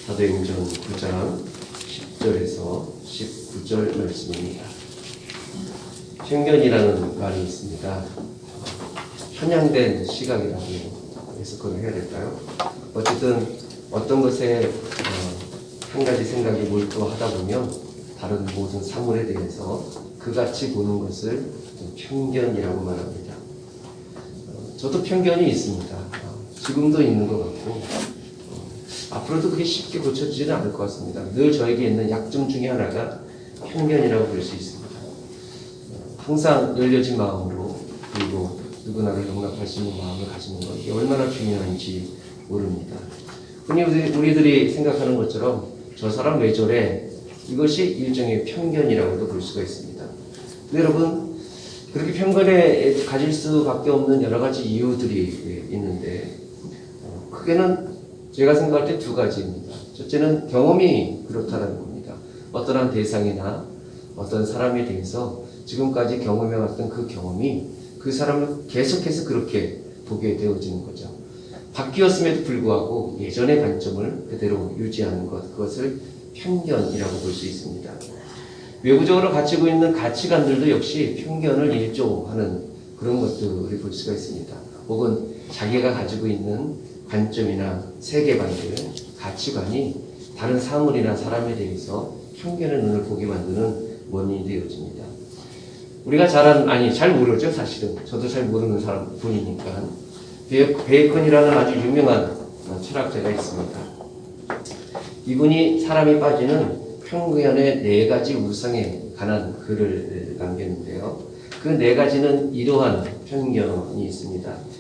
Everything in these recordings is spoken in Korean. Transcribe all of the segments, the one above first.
사도행전 9장 10절에서 19절 말씀입니다. 편견이라는 말이 있습니다. 편향된 시각이라고 해석을 해야 될까요? 어쨌든 어떤 것에 한 가지 생각이 몰두하다 보면 다른 모든 사물에 대해서 그같이 보는 것을 편견이라고 말합니다. 저도 편견이 있습니다. 지금도 있는 것 같고 앞으로도 그게 쉽게 고쳐지지는 않을 것 같습니다. 늘 저에게 있는 약점 중에 하나가 편견이라고 볼 수 있습니다. 항상 열려진 마음으로 그리고 누구나를 용납할 수 있는 마음을 가지는 것, 이게 얼마나 중요한지 모릅니다. 흔히 우리들이 생각하는 것처럼 저 사람 왜 저래? 이것이 일종의 편견이라고도 볼 수가 있습니다. 근데 여러분, 그렇게 편견에 가질 수밖에 없는 여러 가지 이유들이 있는데 크게는 제가 생각할 때 두 가지입니다. 첫째는 경험이 그렇다는 겁니다. 어떠한 대상이나 어떤 사람에 대해서 지금까지 경험해왔던 그 경험이 그 사람을 계속해서 그렇게 보게 되어지는 거죠. 바뀌었음에도 불구하고 예전의 관점을 그대로 유지하는 것, 그것을 편견이라고 볼 수 있습니다. 외부적으로 가지고 있는 가치관들도 역시 편견을 일조하는 그런 것들을 볼 수가 있습니다. 혹은 자기가 가지고 있는 관점이나 세계관들, 가치관이 다른 사물이나 사람에 대해서 편견의 눈을 보게 만드는 원인이 되어집니다. 우리가 잘 모르죠, 사실은. 저도 잘 모르는 사람 분이니까. 베이컨이라는 아주 유명한 철학자가 있습니다. 이분이 사람이 빠지는 편견의 4가지 우상에 관한 글을 남겼는데요. 그 4가지는 이러한 편견이 있습니다.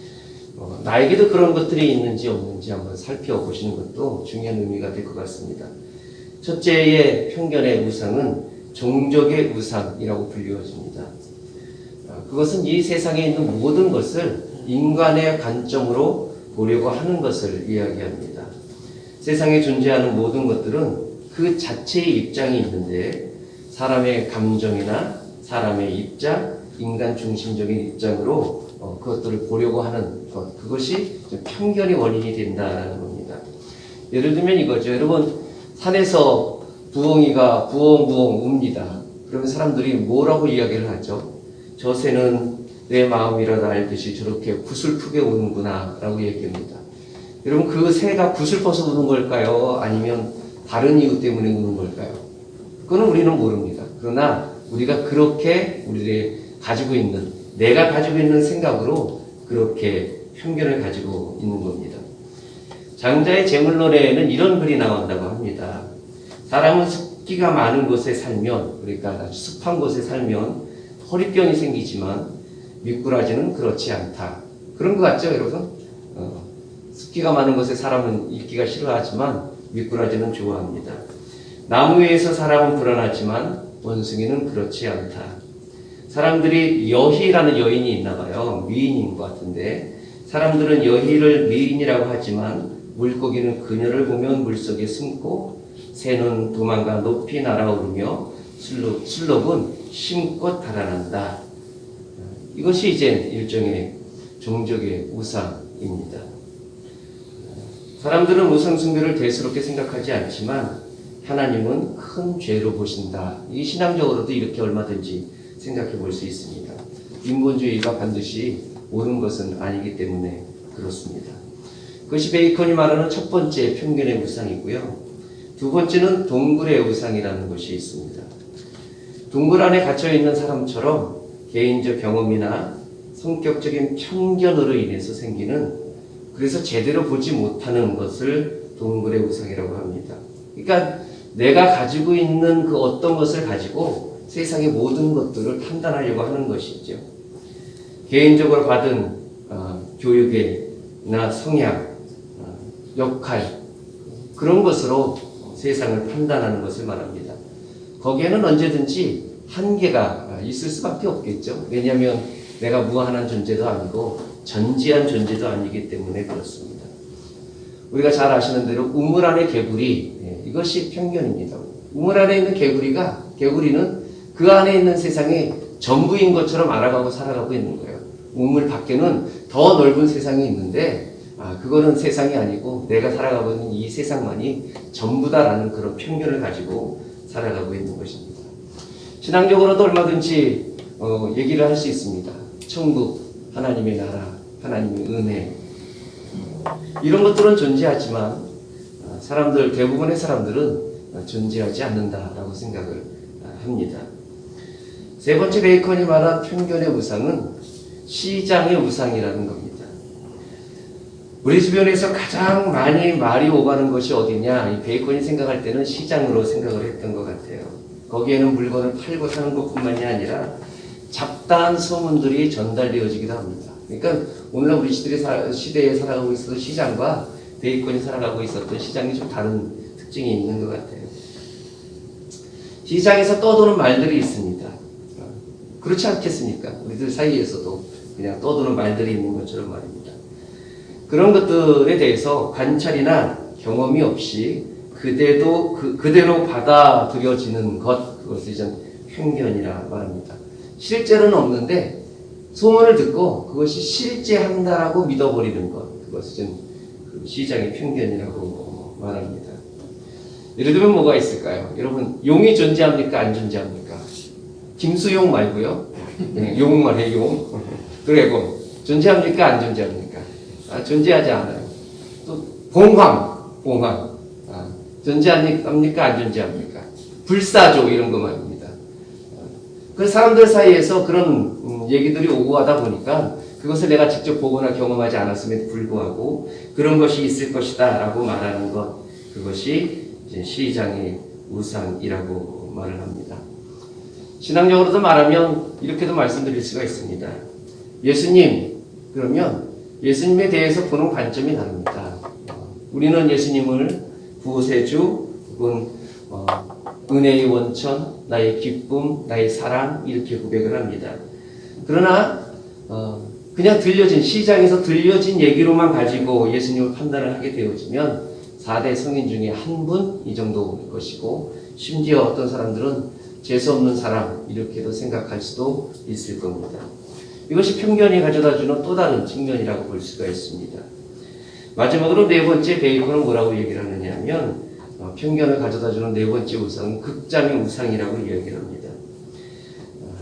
나에게도 그런 것들이 있는지 없는지 한번 살펴보시는 것도 중요한 의미가 될 것 같습니다. 첫째의 편견의 우상은 종족의 우상이라고 불리워집니다. 그것은 이 세상에 있는 모든 것을 인간의 관점으로 보려고 하는 것을 이야기합니다. 세상에 존재하는 모든 것들은 그 자체의 입장이 있는데 사람의 감정이나 사람의 입장, 인간 중심적인 입장으로 그것들을 보려고 하는 것, 그것이 편견의 원인이 된다는 겁니다. 예를 들면 이거죠. 여러분, 산에서 부엉이가 부엉부엉 웁니다. 그러면 사람들이 뭐라고 이야기를 하죠? 저 새는 내 마음이라도 알듯이 저렇게 구슬프게 우는구나 라고 얘기합니다. 여러분, 그 새가 구슬퍼서 우는 걸까요? 아니면 다른 이유 때문에 우는 걸까요? 그거는 우리는 모릅니다. 그러나 우리가 그렇게 우리들이 가지고 있는, 내가 가지고 있는 생각으로 그렇게 편견을 가지고 있는 겁니다. 장자의 제물론에는 이런 글이 나온다고 합니다. 사람은 습기가 많은 곳에 살면, 그러니까 아주 습한 곳에 살면 허리병이 생기지만 미꾸라지는 그렇지 않다. 그런 것 같죠, 여러분? 습기가 많은 곳에 사람은 있기가 싫어하지만 미꾸라지는 좋아합니다. 나무 위에서 사람은 불안하지만 원숭이는 그렇지 않다. 사람들이 여희라는 여인이 있나 봐요. 미인인 것 같은데 사람들은 여희를 미인이라고 하지만 물고기는 그녀를 보면 물속에 숨고 새는 도망가 높이 날아오르며 술록은 힘껏 달아난다. 이것이 이제 일종의 종족의 우상입니다. 사람들은 우상 숭배를 대수롭게 생각하지 않지만 하나님은 큰 죄로 보신다. 이 신앙적으로도 이렇게 얼마든지 생각해 볼 수 있습니다. 인본주의가 반드시 옳은 것은 아니기 때문에 그렇습니다. 그것이 베이컨이 말하는 첫 번째 편견의 우상이고요. 두 번째는 동굴의 우상이라는 것이 있습니다. 동굴 안에 갇혀있는 사람처럼 개인적 경험이나 성격적인 편견으로 인해서 생기는, 그래서 제대로 보지 못하는 것을 동굴의 우상이라고 합니다. 그러니까 내가 가지고 있는 그 어떤 것을 가지고 세상의 모든 것들을 판단하려고 하는 것이죠. 개인적으로 받은 교육이나 성향, 역할, 그런 것으로 세상을 판단하는 것을 말합니다. 거기에는 언제든지 한계가 있을 수밖에 없겠죠. 왜냐하면 내가 무한한 존재도 아니고 전지한 존재도 아니기 때문에 그렇습니다. 우리가 잘 아시는 대로 우물 안의 개구리, 이것이 편견입니다. 우물 안에 있는 개구리는 그 안에 있는 세상이 전부인 것처럼 알아가고 살아가고 있는 거예요. 우물 밖에는 더 넓은 세상이 있는데 그거는 세상이 아니고 내가 살아가고 있는 이 세상만이 전부다라는 그런 편견을 가지고 살아가고 있는 것입니다. 신앙적으로도 얼마든지 얘기를 할 수 있습니다. 천국, 하나님의 나라, 하나님의 은혜, 이런 것들은 존재하지만 대부분의 사람들은 존재하지 않는다라고 생각을 합니다. 세 번째 베이컨이 말한 편견의 우상은 시장의 우상이라는 겁니다. 우리 주변에서 가장 많이 말이 오가는 것이 어디냐? 이 베이컨이 생각할 때는 시장으로 생각을 했던 것 같아요. 거기에는 물건을 팔고 사는 것뿐만이 아니라 잡다한 소문들이 전달되어지기도 합니다. 그러니까 오늘날 우리 시대에 살아가고 있었던 시장과 베이컨이 살아가고 있었던 시장이 좀 다른 특징이 있는 것 같아요. 시장에서 떠도는 말들이 있습니다. 그렇지 않겠습니까? 우리들 사이에서도 그냥 떠도는 말들이 있는 것처럼 말입니다. 그런 것들에 대해서 관찰이나 경험이 없이 그대로 받아들여지는 그것을 이제 편견이라 말합니다. 실제로는 없는데 소문을 듣고 그것이 실제한다라고 믿어버리는 것, 그것을 시장의 편견이라고 말합니다. 예를 들면 뭐가 있을까요? 여러분, 용이 존재합니까? 안 존재합니까? 김수용 말고요. 용만 해, 용. 드래곤. 존재합니까? 안 존재합니까? 존재하지 않아요. 또, 봉황. 존재합니까? 안 존재합니까? 불사조, 이런 거 말입니다. 그 사람들 사이에서 그런 얘기들이 오고 가다 보니까 그것을 내가 직접 보거나 경험하지 않았음에도 불구하고 그런 것이 있을 것이다 라고 말하는 것, 그것이 이제 시장의 우상이라고 말을 합니다. 신앙적으로도 말하면 이렇게도 말씀드릴 수가 있습니다. 예수님, 그러면 예수님에 대해서 보는 관점이 다릅니다. 우리는 예수님을 구세주, 혹은 은혜의 원천, 나의 기쁨, 나의 사랑, 이렇게 고백을 합니다. 그러나 그냥 시장에서 들려진 얘기로만 가지고 예수님을 판단을 하게 되어지면 4대 성인 중에 한 분 이 정도일 것이고, 심지어 어떤 사람들은 재수없는 사람, 이렇게도 생각할 수도 있을 겁니다. 이것이 편견이 가져다주는 또 다른 측면이라고 볼 수가 있습니다. 마지막으로 네 번째 베이컨은 뭐라고 얘기를 하느냐 하면, 편견을 가져다주는 네 번째 우상은 극장의 우상이라고 이야기를 합니다.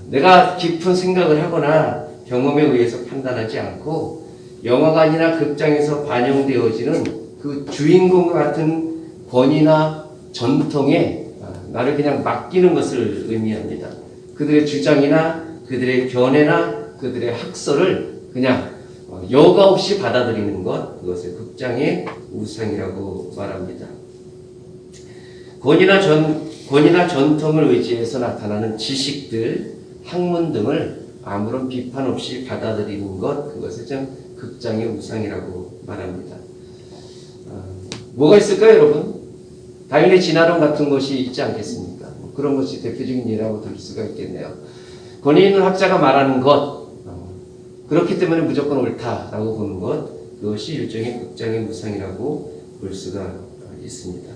내가 깊은 생각을 하거나 경험에 의해서 판단하지 않고 영화관이나 극장에서 반영되어지는 그 주인공과 같은 권위나 전통에 나를 그냥 맡기는 것을 의미합니다. 그들의 주장이나 그들의 견해나 그들의 학설을 그냥 여과 없이 받아들이는 것, 그것을 극장의 우상이라고 말합니다. 권위나 전통을 의지해서 나타나는 지식들, 학문 등을 아무런 비판 없이 받아들이는 것, 그것을 좀 극장의 우상이라고 말합니다. 뭐가 있을까요, 여러분? 당연히 진화론 같은 것이 있지 않겠습니까? 그런 것이 대표적인 예라고 들 수가 있겠네요. 권위 있는 학자가 말하는 것, 그렇기 때문에 무조건 옳다라고 보는 것, 그것이 일종의 극장의 우상이라고 볼 수가 있습니다.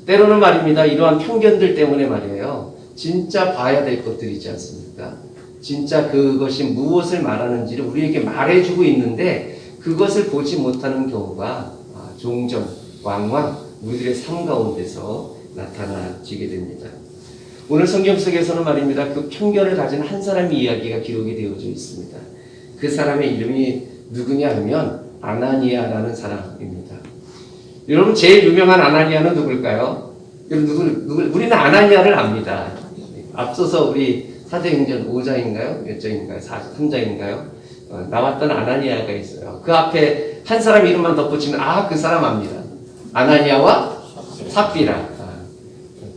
때로는 말입니다. 이러한 편견들 때문에 말이에요. 진짜 봐야 될 것들이 있지 않습니까? 진짜 그것이 무엇을 말하는지를 우리에게 말해주고 있는데 그것을 보지 못하는 경우가 종종 왕왕 우리들의 삶 가운데서 나타나지게 됩니다. 오늘 성경 속에서는 말입니다. 그 편견을 가진 한 사람의 이야기가 기록이 되어져 있습니다. 그 사람의 이름이 누구냐 하면 아나니아라는 사람입니다. 여러분, 제일 유명한 아나니아는 누굴까요? 우리는 아나니아를 압니다. 앞서서 우리 사도행전 5장인가요? 몇 장인가요? 3장인가요? 나왔던 아나니아가 있어요. 그 앞에 한 사람 이름만 덧붙이면 그 사람 압니다. 아나니아와 삽비라.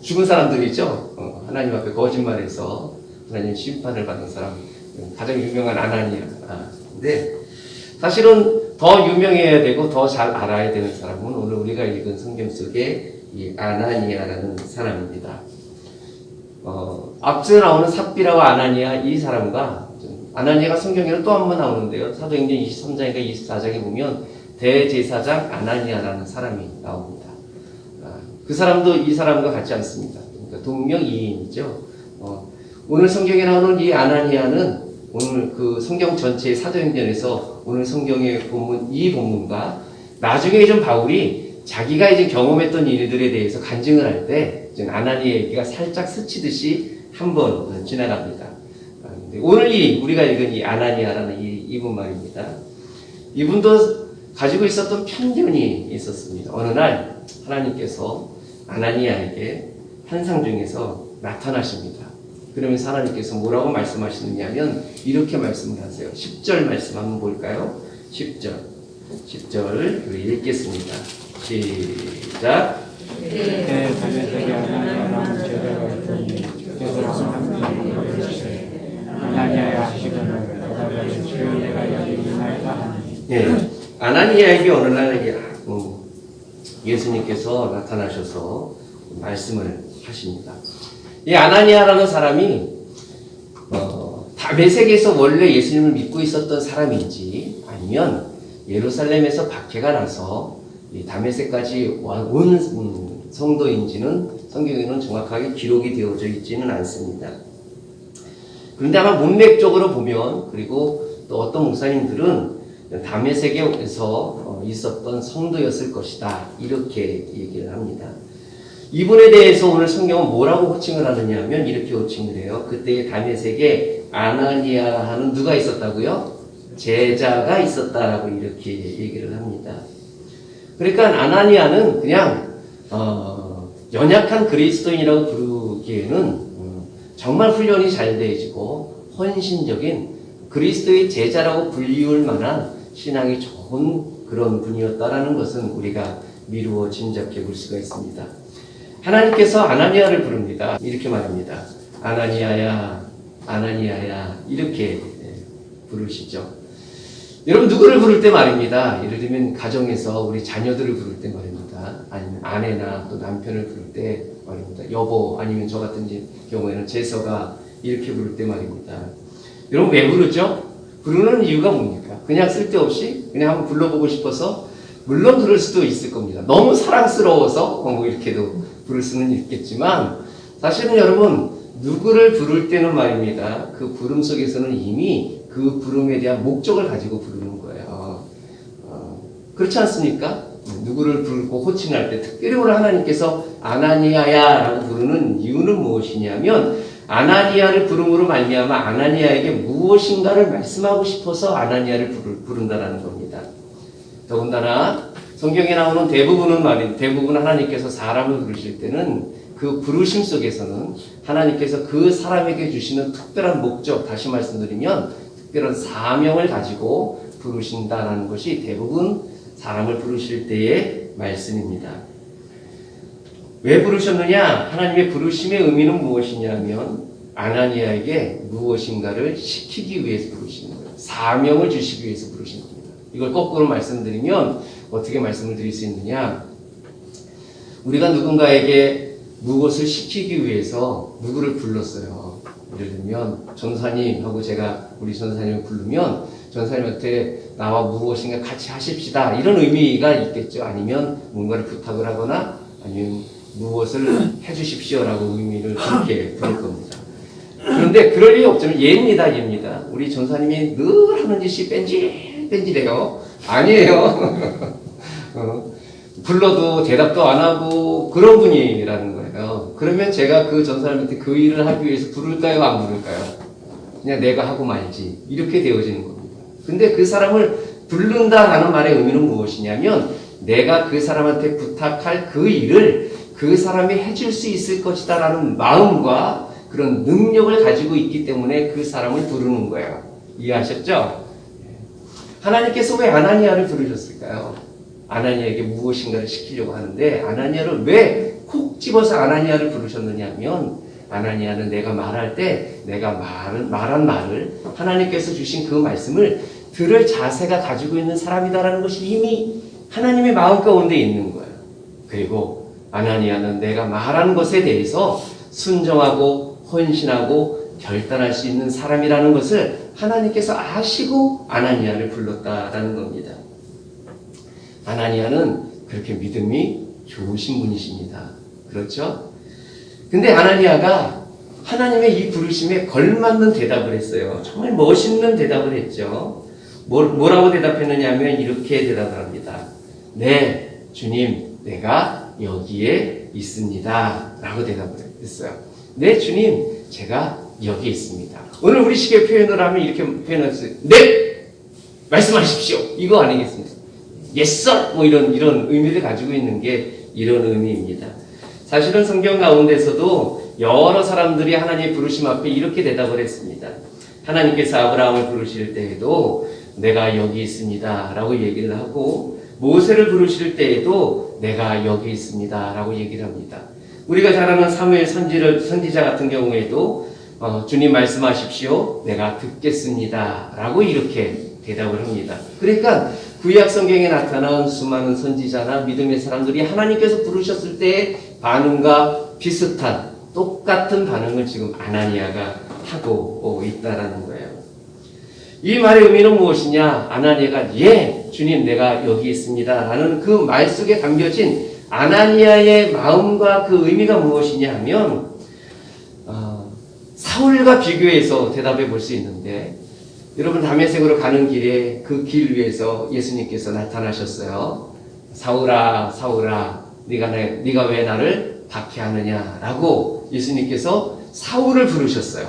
죽은 사람들이죠. 하나님 앞에 거짓말해서 하나님 심판을 받은 사람. 가장 유명한 아나니아. 근데 사실은 더 유명해야 되고 더 잘 알아야 되는 사람은 오늘 우리가 읽은 성경 속에 이 아나니아라는 사람입니다. 앞서 나오는 삽비라와 아나니아, 이 사람과 아나니아가 성경에는 또 한 번 나오는데요. 사도행전 23장인가 24장에 보면 대제사장 아나니아라는 사람이 나옵니다. 그 사람도 이 사람과 같지 않습니다. 그러니까 동명이인이죠. 오늘 성경에 나오는 이 아나니아는 오늘 그 성경 전체의 사도행전에서 오늘 성경의 본문, 이 본문과 나중에 좀 바울이 자기가 이제 경험했던 일들에 대해서 간증을 할 때 아나니아의 얘기가 살짝 스치듯이 한번 지나갑니다. 오늘 우리가 읽은 이 아나니아라는 이분 말입니다. 이분도 가지고 있었던 편견이 있었습니다. 어느 날 하나님께서 아나니아에게 환상 중에서 나타나십니다. 그러면서 하나님께서 뭐라고 말씀하시느냐 하면 이렇게 말씀을 하세요. 10절 말씀 한번 볼까요? 10절 읽겠습니다. 시작. 내 다메섹에 아나니아라는 제자가 있더니 주께서 아나니아야 하시거늘 대답하여 주여 내가 여기 있나이다 하니. 예, 아나니아에게 어느 날 예수님께서 나타나셔서 말씀을 하십니다. 이 아나니아라는 사람이 다메섹에서 원래 예수님을 믿고 있었던 사람인지 아니면 예루살렘에서 박해가 나서 이 다메섹까지 온 성도인지는 성경에는 정확하게 기록이 되어져 있지는 않습니다. 그런데 아마 문맥적으로 보면, 그리고 또 어떤 목사님들은 다메섹에서 있었던 성도였을 것이다, 이렇게 얘기를 합니다. 이분에 대해서 오늘 성경은 뭐라고 호칭을 하느냐 하면 이렇게 호칭을 해요. 그때 다메섹에 아나니아 하는 누가 있었다고요? 제자가 있었다라고 이렇게 얘기를 합니다. 그러니까 아나니아는 그냥 연약한 그리스도인이라고 부르기에는 정말 훈련이 잘 되어지고 헌신적인 그리스도의 제자라고 불리울 만한 신앙이 좋은 그런 분이었다라는 것은 우리가 미루어 짐작해 볼 수가 있습니다. 하나님께서 아나니아를 부릅니다. 이렇게 말합니다. 아나니아야, 아나니아야, 이렇게 부르시죠. 여러분, 누구를 부를 때 말입니다. 예를 들면 가정에서 우리 자녀들을 부를 때 말입니다. 아니면 아내나 또 남편을 부를 때 말입니다. 여보, 아니면 저 같은 경우에는 재서가, 이렇게 부를 때 말입니다. 여러분, 왜 부르죠? 부르는 이유가 뭡니까? 그냥 쓸데없이 그냥 한번 불러보고 싶어서, 물론 그럴 수도 있을 겁니다. 너무 사랑스러워서 뭐 이렇게도 부를 수는 있겠지만, 사실은 여러분, 누구를 부를 때는 말입니다. 그 부름 속에서는 이미 그 부름에 대한 목적을 가지고 부르는 거예요. 그렇지 않습니까? 누구를 부르고 호칭할 때 특별히 오늘 하나님께서 아나니아야 라고 부르는 이유는 무엇이냐면, 아나니아를 부름으로 말미암아 아나니아에게 무엇인가를 말씀하고 싶어서 아나니아를 부른다라는 겁니다. 더군다나 성경에 나오는 대부분 하나님께서 사람을 부르실 때는 그 부르심 속에서는 하나님께서 그 사람에게 주시는 특별한 목적, 다시 말씀드리면 특별한 사명을 가지고 부르신다는 것이 대부분 사람을 부르실 때의 말씀입니다. 왜 부르셨느냐? 하나님의 부르심의 의미는 무엇이냐면 아나니아에게 무엇인가를 시키기 위해서 부르시는 거예요. 사명을 주시기 위해서 부르시는 겁니다. 이걸 거꾸로 말씀드리면 어떻게 말씀을 드릴 수 있느냐? 우리가 누군가에게 무엇을 시키기 위해서 누구를 불렀어요. 예를 들면 전사님하고 제가 우리 전사님을 부르면 전사님한테 나와 무엇인가 같이 하십시다, 이런 의미가 있겠죠. 아니면 뭔가를 부탁을 하거나 아니면 무엇을 해주십시오라고 의미를 그렇게 부를 겁니다. 그런데 그럴 리 없지만 예입니다. 우리 전사님이 늘 하는 짓이 뺀질뺀질해요. 아니에요. 불러도 대답도 안 하고 그런 분이라는 거예요. 그러면 제가 그 전사님한테 그 일을 하기 위해서 부를까요, 안 부를까요? 그냥 내가 하고 말지, 이렇게 되어지는 겁니다. 근데 그 사람을 부른다라는 말의 의미는 무엇이냐면 내가 그 사람한테 부탁할 그 일을 그 사람이 해줄 수 있을 것이다 라는 마음과 그런 능력을 가지고 있기 때문에 그 사람을 부르는 거예요. 이해하셨죠? 하나님께서 왜 아나니아를 부르셨을까요? 아나니아에게 무엇인가를 시키려고 하는데 아나니아를 왜 콕 집어서 아나니아를 부르셨느냐 하면 아나니아는 내가 말할 때 내가 말한 말을 하나님께서 주신 그 말씀을 들을 자세가 가지고 있는 사람이다라는 것이 이미 하나님의 마음 가운데 있는 거예요. 그리고 아나니아는 내가 말한 것에 대해서 순종하고 헌신하고 결단할 수 있는 사람이라는 것을 하나님께서 아시고 아나니아를 불렀다라는 겁니다. 아나니아는 그렇게 믿음이 좋으신 분이십니다. 그렇죠? 근데 아나니아가 하나님의 이 부르심에 걸맞는 대답을 했어요. 정말 멋있는 대답을 했죠. 뭐라고 대답했느냐 하면 이렇게 대답을 합니다. 네, 주님, 내가 여기에 있습니다. 라고 대답을 했어요. 네, 주님, 제가 여기에 있습니다. 오늘 우리 식의 표현을 하면 이렇게 표현했어요. 네! 말씀하십시오. 이거 아니겠습니까? Yes, sir! 뭐 이런 의미를 가지고 있는 게 이런 의미입니다. 사실은 성경 가운데서도 여러 사람들이 하나님의 부르심 앞에 이렇게 대답을 했습니다. 하나님께서 아브라함을 부르실 때에도 내가 여기 있습니다. 라고 얘기를 하고, 모세를 부르실 때에도 내가 여기 있습니다. 라고 얘기를 합니다. 우리가 잘 아는 사무엘 선지자 같은 경우에도 주님 말씀하십시오. 내가 듣겠습니다. 라고 이렇게 대답을 합니다. 그러니까 구약 성경에 나타난 수많은 선지자나 믿음의 사람들이 하나님께서 부르셨을 때의 반응과 비슷한 똑같은 반응을 지금 아나니아가 하고 있다라는 거예요. 이 말의 의미는 무엇이냐? 아나니아가 예, 주님 내가 여기 있습니다. 라는 그 말 속에 담겨진 아나니아의 마음과 그 의미가 무엇이냐 하면 사울과 비교해서 대답해 볼 수 있는데, 여러분 다메섹으로 가는 길에 그 길 위에서 예수님께서 나타나셨어요. 사울아 사울아 네가 왜 나를 박해하느냐라고 예수님께서 사울을 부르셨어요.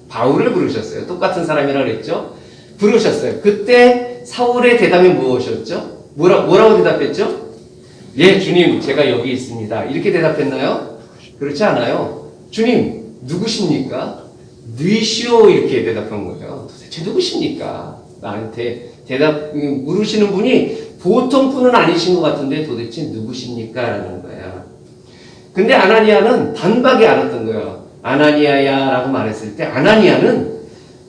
바울을 부르셨어요. 똑같은 사람이라고 그랬죠. 부르셨어요. 그때 사울의 대답이 무엇이었죠? 뭐라고 대답했죠? 예, 주님 제가 여기 있습니다. 이렇게 대답했나요? 그렇지 않아요. 주님 누구십니까? 느시오 이렇게 대답한 거예요. 도대체 누구십니까? 나한테 물으시는 분이 보통 분은 아니신 것 같은데 도대체 누구십니까? 라는 거야. 근데 아나니아는 단박에 알았던 거예요. 아나니아야 라고 말했을 때 아나니아는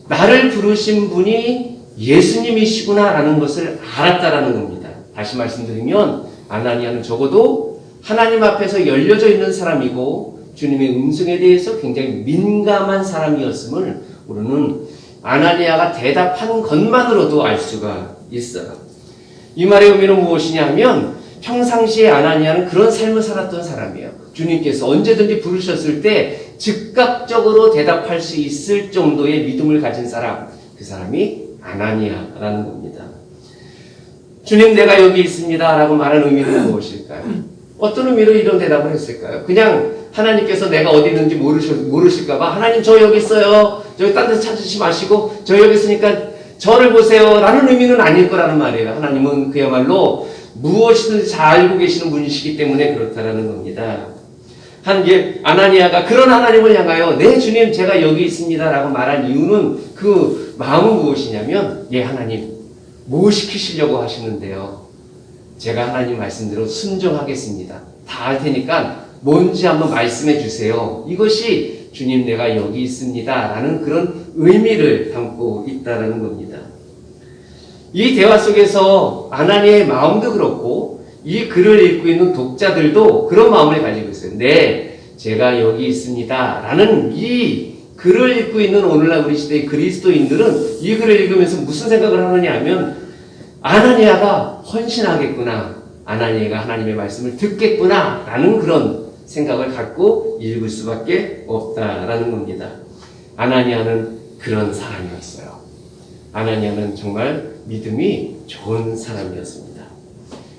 나를 부르신 분이 예수님이시구나 라는 것을 알았다라는 겁니다. 다시 말씀드리면 아나니아는 적어도 하나님 앞에서 열려져 있는 사람이고 주님의 음성에 대해서 굉장히 민감한 사람이었음을 우리는 아나니아가 대답한 것만으로도 알 수가 있어요. 이 말의 의미는 무엇이냐면 평상시에 아나니아는 그런 삶을 살았던 사람이에요. 주님께서 언제든지 부르셨을 때 즉각적으로 대답할 수 있을 정도의 믿음을 가진 사람, 그 사람이 아나니아라는 겁니다. 주님 내가 여기 있습니다 라고 말하는 의미는 무엇일까요? 어떤 의미로 이런 대답을 했을까요? 그냥 하나님께서 내가 어디 있는지 모르실까봐 하나님 저 여기 있어요. 저기 딴 데서 찾으시 마시고 저 여기 있으니까 저를 보세요 라는 의미는 아닐 거라는 말이에요. 하나님은 그야말로 무엇이든지 잘 알고 계시는 분이시기 때문에 그렇다라는 겁니다. 아나니아가 그런 하나님을 향하여 네 주님 제가 여기 있습니다 라고 말한 이유는 그 마음은 무엇이냐면 예 하나님 뭐 시키시려고 하시는데요. 제가 하나님 말씀대로 순종하겠습니다. 다 할 테니까 뭔지 한번 말씀해 주세요. 이것이 주님 내가 여기 있습니다 라는 그런 의미를 담고 있다는 겁니다. 이 대화 속에서 아나니아의 마음도 그렇고 이 글을 읽고 있는 독자들도 그런 마음을 가지고 있어요. 네, 제가 여기 있습니다 라는 이 글을 읽고 있는 오늘날 우리 시대의 그리스도인들은 이 글을 읽으면서 무슨 생각을 하느냐 하면 아나니아가 헌신하겠구나, 아나니아가 하나님의 말씀을 듣겠구나 라는 그런 생각을 갖고 읽을 수밖에 없다라는 겁니다. 아나니아는 그런 사람이었어요. 아나니아는 정말 믿음이 좋은 사람이었습니다.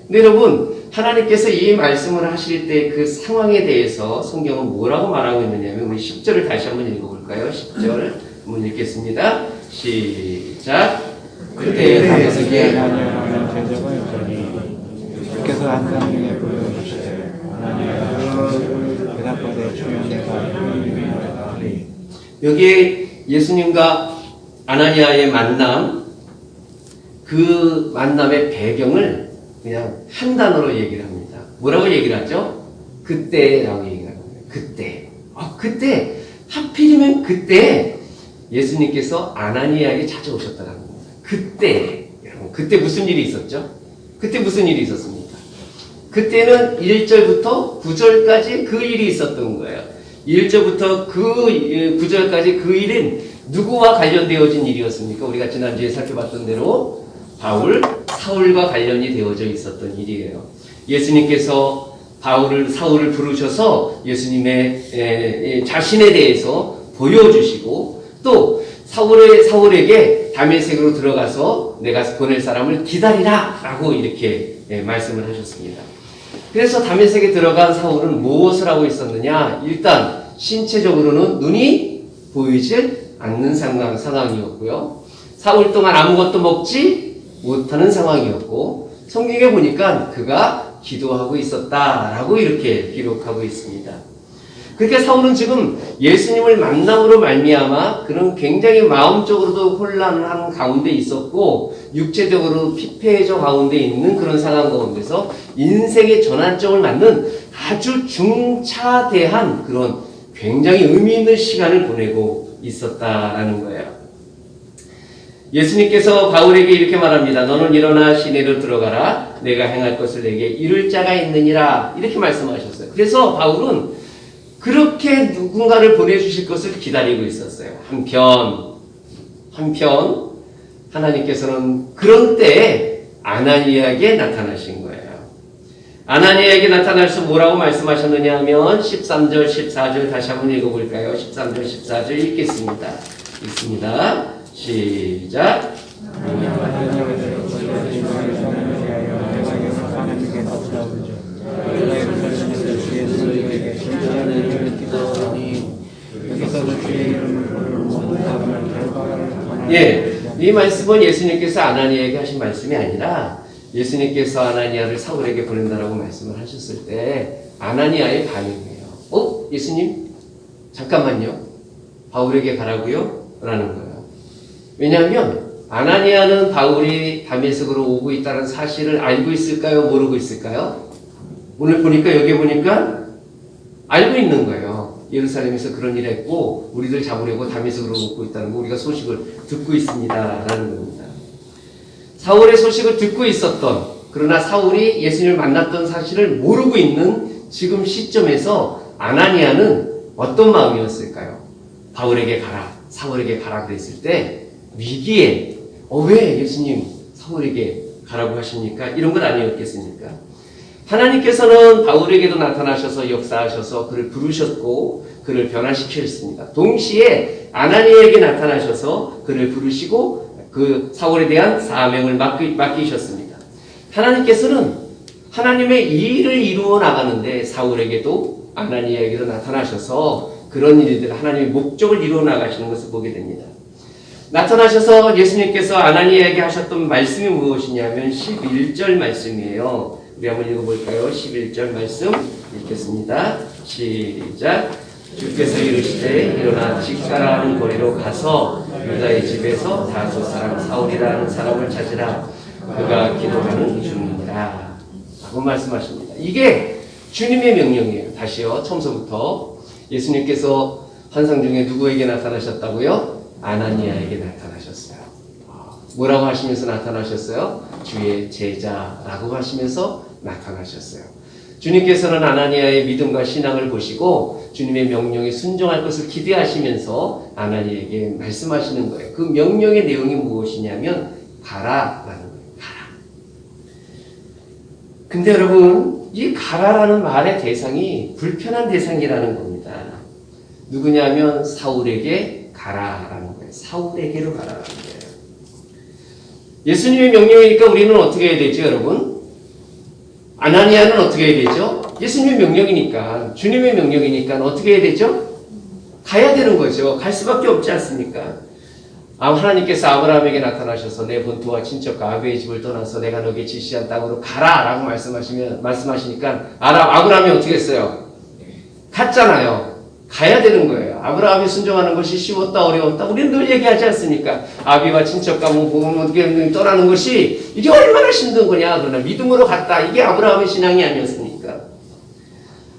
근데 여러분 하나님께서 이 말씀을 하실 때 그 상황에 대해서 성경은 뭐라고 말하고 있느냐면 우리 10절을 다시 한번 읽어볼까요? 10절 한번 읽겠습니다. 시작. 그때 다메섹에 아나니아라는 대적을 있더니 주께서 한 사람에게 보여주시되 아나니아가 대답하되 주여 내가 하나니. 여기에 예수님과 아나니아의 만남, 그 만남의 배경을 그냥 한 단어로 얘기를 합니다. 뭐라고 얘기를 하죠? 그때라고 얘기를 합니다. 그때. 그때 하필이면 그때 예수님께서 아나니아에게 찾아오셨다는 겁니다. 그때 여러분 그때 무슨 일이 있었죠? 그때 무슨 일이 있었습니까? 그때는 1절부터 9절까지 그 일이 있었던 거예요. 1절부터 9절까지 그 일은 누구와 관련되어진 일이었습니까? 우리가 지난주에 살펴봤던 대로 사울과 관련이 되어져 있었던 일이에요. 예수님께서 사울을 부르셔서 예수님의 자신에 대해서 보여주시고 또 사울에게 다메섹으로 들어가서 내가 보낼 사람을 기다리라 라고 이렇게 말씀을 하셨습니다. 그래서 다메섹에 들어간 사울은 무엇을 하고 있었느냐? 일단 신체적으로는 눈이 보이질 않는 상황이었고요. 사흘 동안 아무것도 먹지 못하는 상황이었고, 성경에 보니까 그가 기도하고 있었다라고 이렇게 기록하고 있습니다. 그러니까 사울은 지금 예수님을 만남으로 말미암아 그런 굉장히 마음적으로도 혼란한 가운데 있었고, 육체적으로 피폐해져 가운데 있는 그런 상황 가운데서 인생의 전환점을 맞는 아주 중차대한 그런 굉장히 의미 있는 시간을 보내고 있었다라는 거예요. 예수님께서 바울에게 이렇게 말합니다. 너는 일어나 시내로 들어가라. 내가 행할 것을 내게 이룰 자가 있느니라. 이렇게 말씀하셨어요. 그래서 바울은 그렇게 누군가를 보내주실 것을 기다리고 있었어요. 한편 하나님께서는 그런 때에 아나니아에게 나타나신 거예요. 아나니아에게 나타나셔서 뭐라고 말씀하셨느냐 하면 13절, 14절 다시 한번 읽어볼까요? 13절, 14절 읽겠습니다. 읽습니다. 시작. 예, 이 말씀은 예수님께서 아나니아에게 하신 말씀이 아니라 예수님께서 아나니아를 사울에게 보낸다라고 말씀을 하셨을 때 아나니아의 반응이에요. 예수님? 잠깐만요. 바울에게 가라고요? 라는 거예요. 왜냐하면 아나니아는 바울이 다메섹으로 오고 있다는 사실을 알고 있을까요? 모르고 있을까요? 오늘 보니까 여기 보니까 알고 있는 거예요. 예루살렘에서 그런 일을 했고 우리들 잡으려고 다메섹으로 오고 있다는 거 우리가 소식을 듣고 있습니다 라는 겁니다. 사울의 소식을 듣고 있었던, 그러나 사울이 예수님을 만났던 사실을 모르고 있는 지금 시점에서 아나니아는 어떤 마음이었을까요? 바울에게 가라, 사울에게 가라 그랬을 때 위기에 왜 예수님 사울에게 가라고 하십니까? 이런 건 아니었겠습니까? 하나님께서는 바울에게도 나타나셔서 역사하셔서 그를 부르셨고 그를 변화시키셨습니다. 동시에 아나니아에게 나타나셔서 그를 부르시고 그 사울에 대한 사명을 맡기셨습니다. 하나님께서는 하나님의 일을 이루어 나가는데 사울에게도 아나니아에게도 나타나셔서 그런 일들 하나님의 목적을 이루어 나가시는 것을 보게 됩니다. 나타나셔서 예수님께서 아나니아에게 하셨던 말씀이 무엇이냐면 11절 말씀이에요. 우리 한번 읽어볼까요? 11절 말씀 읽겠습니다. 시작. 주께서 이르시되 일어나 직가라는 거리로 가서 유다의 집에서 다소 사람 사울이라는 사람을 찾으라. 그가 기도하는 중이니라 라고 말씀하십니다. 이게 주님의 명령이에요. 다시요. 처음서부터 예수님께서 환상 중에 누구에게 나타나셨다고요? 아나니아에게 나타나셨어요. 뭐라고 하시면서 나타나셨어요? 주의 제자라고 하시면서 나타나셨어요. 주님께서는 아나니아의 믿음과 신앙을 보시고 주님의 명령에 순종할 것을 기대하시면서 아나니아에게 말씀하시는 거예요. 그 명령의 내용이 무엇이냐면 가라라는 거예요. 가라. 근데 여러분, 이 가라라는 말의 대상이 불편한 대상이라는 겁니다. 누구냐면 사울에게 가라라는 거예요. 사울에게로 가라라는 거예요. 예수님의 명령이니까 우리는 어떻게 해야 되죠, 여러분? 아나니아는 어떻게 해야 되죠? 예수님의 명령이니까, 주님의 명령이니까 어떻게 해야 되죠? 가야 되는 거죠. 갈 수밖에 없지 않습니까? 하나님께서 아브라함에게 나타나셔서 내 본토와 친척과 아비의 집을 떠나서 내가 너에게 지시한 땅으로 가라라고 말씀하시니까 아브라함이 어떻게 했어요? 갔잖아요. 가야 되는 거예요. 아브라함이 순종하는 것이 쉬웠다 어려웠다 우리는 늘 얘기하지 않습니까? 아비와 친척과 떠나는 것이 이게 얼마나 힘든 거냐. 그러나 믿음으로 갔다. 이게 아브라함의 신앙이 아니었습니까?